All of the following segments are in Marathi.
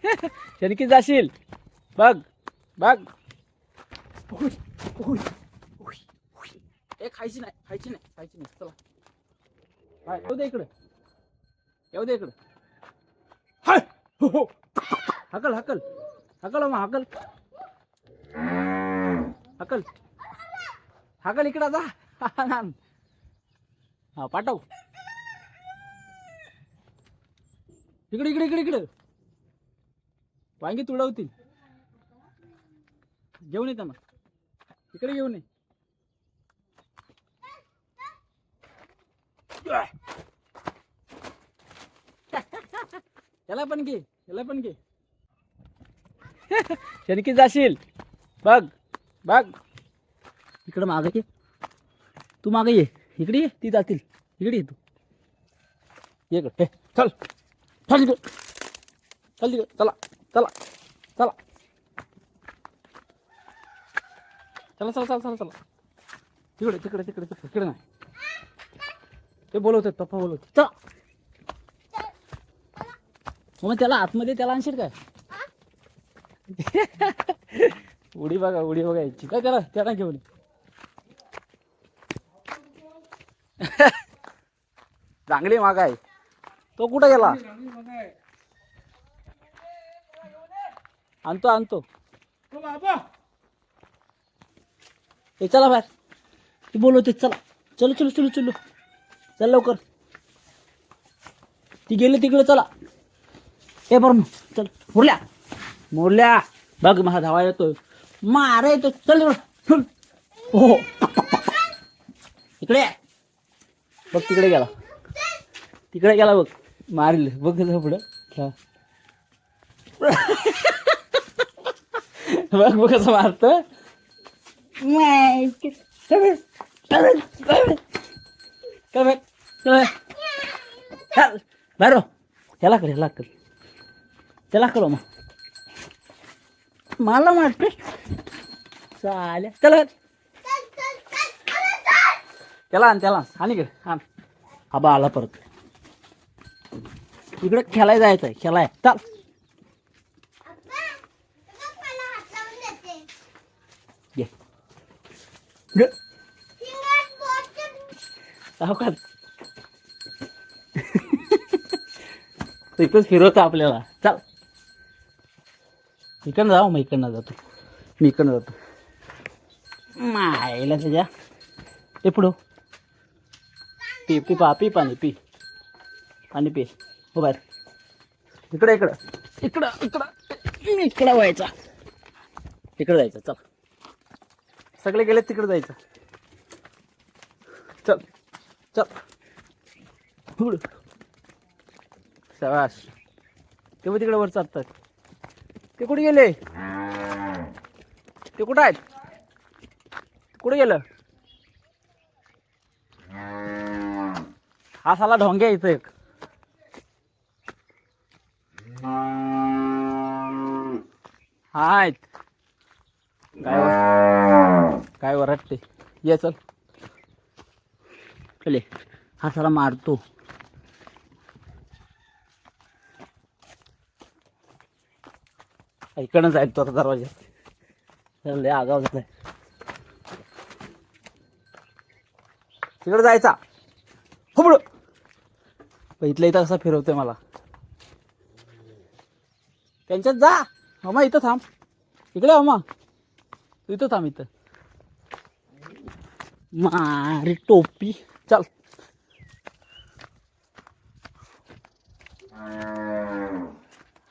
शनकी जाशील बघ बघ. ए खायची नाही खायची नाही खायची नाही. चला हाय येऊ दे इकडे येऊ दे इकडे. हाय हो हकल हकल हकल मग हकल हकल हकल इकडे जा. हा पाठव इकडे इकडे इकडे इकडे. वांगी तुडवतील घेऊन येतं मग इकडे घेऊन ये. याला पण घे याला पण घे. शनकी जाशील बघ बघ. इकडं मागे ये तू मागे ये इकडे ये ती जातील इकडे ये तू ये इकडे. चल चल इकडे चल तिकडे चला चला चला चला चला चला चला चला तिकडे तिकडे तिकडे तिकडे तिकडे नाही. ते बोलवतात पप्पा बोलवतात. चला मग त्याला आतमध्ये त्याला आणशील काय. उडी बघा यायची काय त्याला त्याला घेऊन. चांगली माग आहे तो कुठं गेला. आणतो आणतो हे चला बाहेर ती बोलवते. चला चलो चलो चलो चलो चल लवकर. ती गेली तिकडे चला. ए बरं चल मुरल्या मुरल्या बघ माझा धावा येतोय मारा येतो. चल हो इकडे बघ तिकडे गेला बघ मारले बघ कसं पुढं खेळा. बघ बघ कसं मारतं. बरो ह्याला कर त्याला करो मग मला मारते चालेल. चला त्याला आण इकडे आण. आबा आला परत इकडे खेळायला जायचंय खेळाय. चल इकडंच फिरवतं आपल्याला. चल इकडनं जाऊ मग इकडनं जातो मी इकडनं जातो. मायला त्याच्या ते पुढं पी पी पा पी पाणी पी पाणी पी हो बाहेर. इकडं इकडं इकडं इकडं इकडं व्हायचा तिकडं जायचं. चल सगळे गेले तिकडं जायचं. चल चल शाबास. ते तिकडे वर चालतात. ते कुठे गेले ते कुठं आहेत कुठे गेलं. हा साला ढोंग्या इथं एक हा आहेत काय वरटते. ये चल चले हा साला मारतो. इकडनं जायचं तो आता दरवाज्यात लय आगाव झालाय. तिकडे जायचा हो पुढं. इथल्या इथं कसा फिरवतोय मला. त्यांच्यात जा मामा इथं थांब इकडे मामा तू इथं थांब इथं. मारी टोपी चल.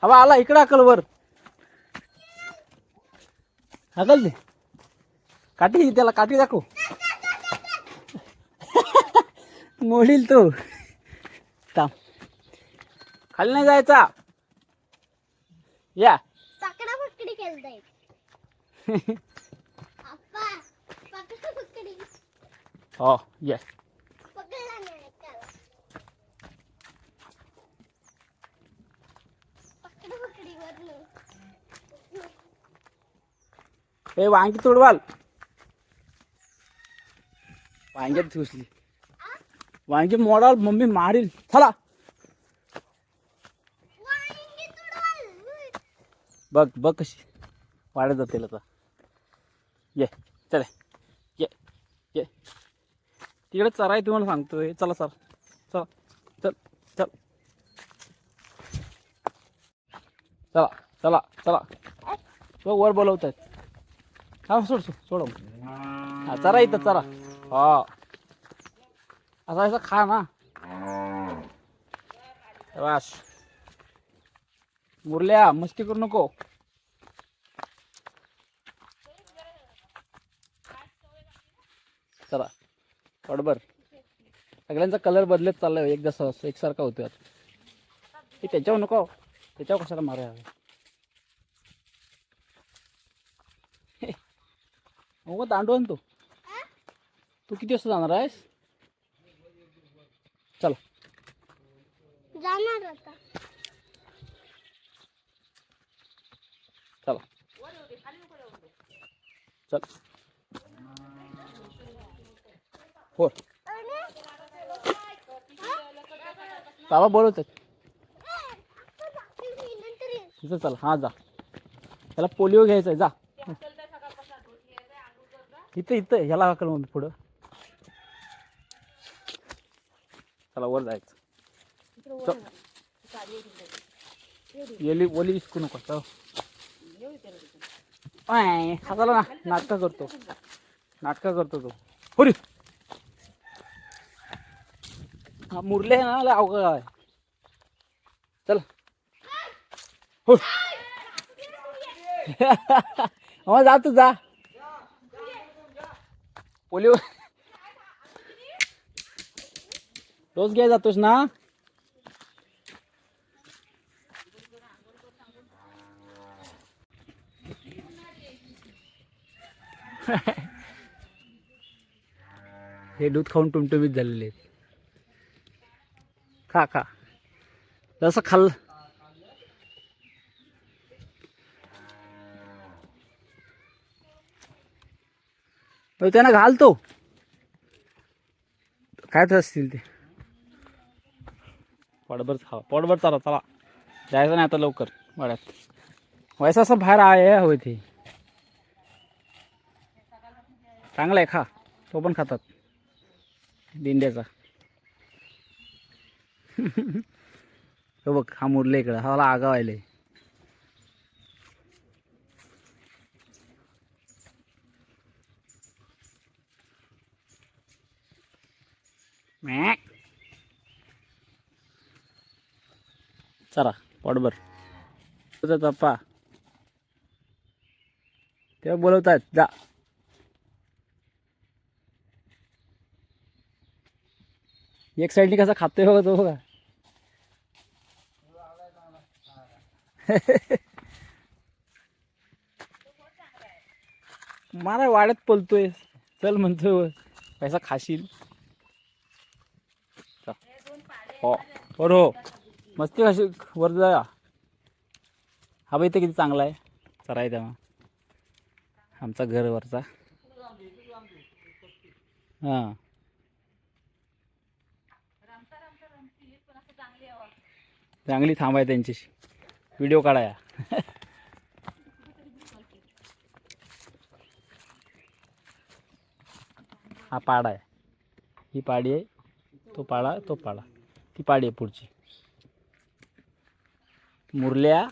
हवा आला इकडे अकल वर हकल दे काठी त्याला काठी दाखव. मोडील तो थांब खाली नाही जायचा. या पकडा पकडी खेळताय. अप्पा पकडा पकडी. हो ये पकडला नाही त्याला. पकडा पकडी वरनं. ए वांगी तोडवाल वांग्यात घुसली. वांगी मोडाल मम्मी मारील. चला वांगी तुडवाल. बघ बघ कशी वाढत जातील आता. ये चल ये ये तिकडे चरा आहे तुम्हाला सांगतोय. चला सर चला चल चल चला चला चला. तो वर बोलवत आहेत. हा सोड सोड सोड. हा चरा इथं चरा. हा असा असा खा ना. वाश मुरल्या मस्ती करू नको. चला बरोबर. सगळ्यांचा कलर बदलत चाललाय. एक जसं एकसारखा होतोय आता. हे त्याच्यावर नको. त्याच्यावर कशाला मारूया. मग दांडू आण तू. तू किती वाजता जाणार आहेस. चल जाणार आता. चला चल हो. बाबा बोलवतात तिथं. चल हा जा. त्याला पोलिओ घ्यायचा आहे. जा इथं इथं ह्याला हाकल मग पुढं. चला वर जायचं. येली ओली विसकू नको. चल हाताला ना नाटकं करतो. नाटकं करतो तो. होरी हा मुरले ना लय अवघड आहे. चल हो. मग जा तू जा. पोलिओ डोस घ्याय जातोस ना. हे दूध खाऊन टुमटुमीत झालेले आहेत. खा खा जसं खाल्लं. त्यांना घालतो काय असतील ते. पोटभर खा पोटभर. चला चला जायचं नाही आता लवकर वाड्यात. वैसा असं बाहेर आहे होय. ते चांगला आहे. खा तो पण खातात दिंड्याचा. तो बघ हा मुरले इकडं. हा मला आगाव आले. चला पोटभर. तुझा पप्पा तेव्हा बोलवतात. जा एक साईडनी कसा खातोय बघा तो बघा. मला वाड्यात पलतोय. चल म्हणतोय पैसा खाशील. हो वर हो मस्ती कशी वर जा. हा बाई इथं किती चांगला आहे. चरा आहे तेव्हा आमचा घरवरचा. हां चांगली थांबाय त्यांच्याशी व्हिडिओ काढाया. हा पाडा आहे. ही पाडी आहे. तो पाडा तो पाडा. ती पाडी आहे पुढची. मुरल्या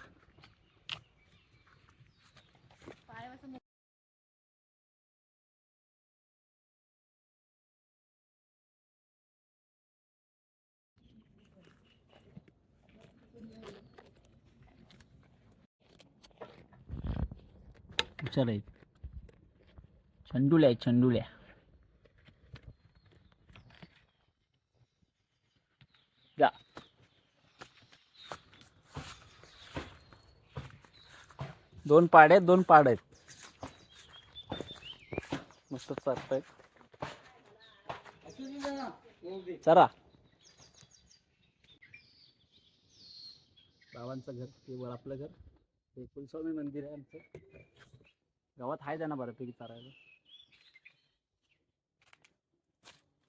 हुशार आहेत. चंडुल्या आहेत चंडुल्या. जा दोन पाड्या दोन पाड आहेत. मस्त चालतायत. चरा बाबांचं घर ते वर आपलं घर. ते कुलस्वामी मंदिर आहे आमचं. गावात आहे त्यांना बऱ्यापैकी चारायला.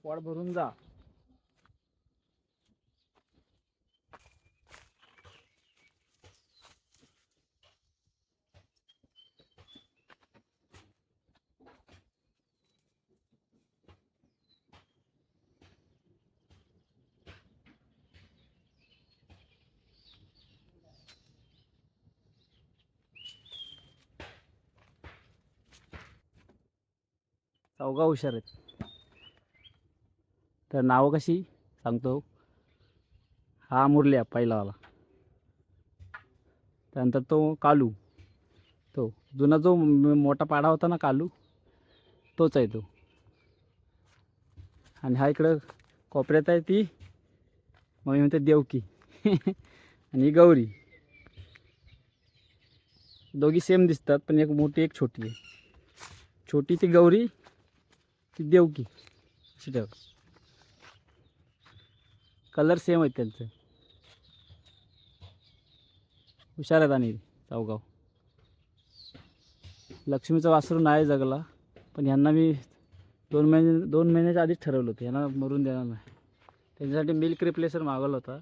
पोट भरून जा. चौघा हुशार आहेत. तर नावं कशी सांगतो. हा मुरल्या पहिलावाला, त्यानंतर तो कालू, तो जुना जो मोठा पाडा होता ना कालू, तोच आहे तो. आणि हा इकडं कोपऱ्यात आहे ती मग म्हणते देवकी आणि ही गौरी. दोघी सेम दिसतात पण एक मोठी एक छोटी आहे. छोटी ती गौरी, ती देवकी अशी ठेव. कलर सेम आहेत त्यांचं. हुशार आहेत आणि चौगाव. लक्ष्मीचा वासरू नाही जगला पण ह्यांना मी 2 महिन्याच्या आधीच ठरवलं होतं ह्यांना मरून देणार नाही. त्यांच्यासाठी मिल्क रिप्लेसर मागवला होता.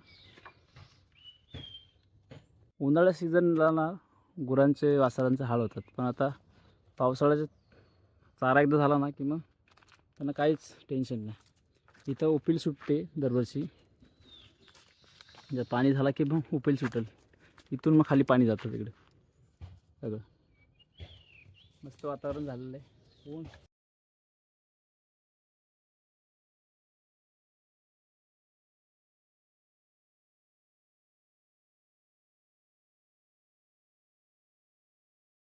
उन्हाळ्या सीझनला ना गुरांचे वासरांचे हाल होतात, पण आता पावसाळ्याचा चारा एकदा झाला ना की मग त्यांना काहीच टेन्शन नाही. इथं उपिल सुटते दरवर्षी. जर पाणी झाला की मग उपिल सुटेल. इथून मग खाली पाणी जातं तिकडे. सगळं मस्त वातावरण झालेलं आहे. ऊन